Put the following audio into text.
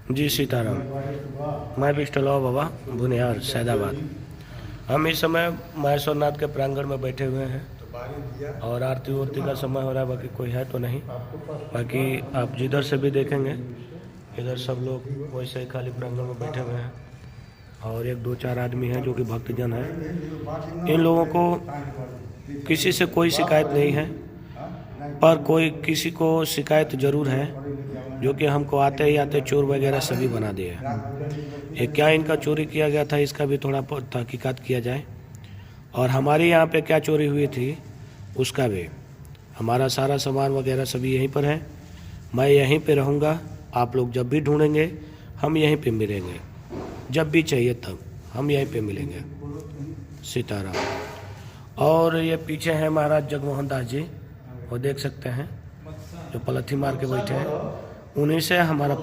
जी सीताराम। मैं बिस्टलाव बाबा बुनियार सैदाबाद। हम इस समय महेश्वरनाथ के प्रांगण में बैठे हुए हैं और आरती उरती का समय हो रहा है। बाकी कोई है तो नहीं, बाकी आप जिधर से भी देखेंगे इधर सब लोग वैसे ही खाली प्रांगण में बैठे हुए हैं और एक दो चार आदमी हैं जो कि भक्तजन हैं। इन लोगों को किसी से कोई शिकायत नहीं है, पर कोई किसी को शिकायत जरूर है जो कि हमको आते ही आते चोर वगैरह सभी बना दिए। ये क्या इनका चोरी किया गया था इसका भी थोड़ा तहकीकात किया जाए, और हमारे यहाँ पे क्या चोरी हुई थी उसका भी। हमारा सारा सामान वगैरह सभी यहीं पर है। मैं यहीं पे रहूँगा, आप लोग जब भी ढूँढेंगे हम यहीं पे मिलेंगे, जब भी चाहिए तब हम यहीं पे मिलेंगे। सीताराम। और ये पीछे हैं महाराज जगमोहन दास जी, वो देख सकते हैं जो पलथी मार के बैठे हैं, उन्हीं से हमारा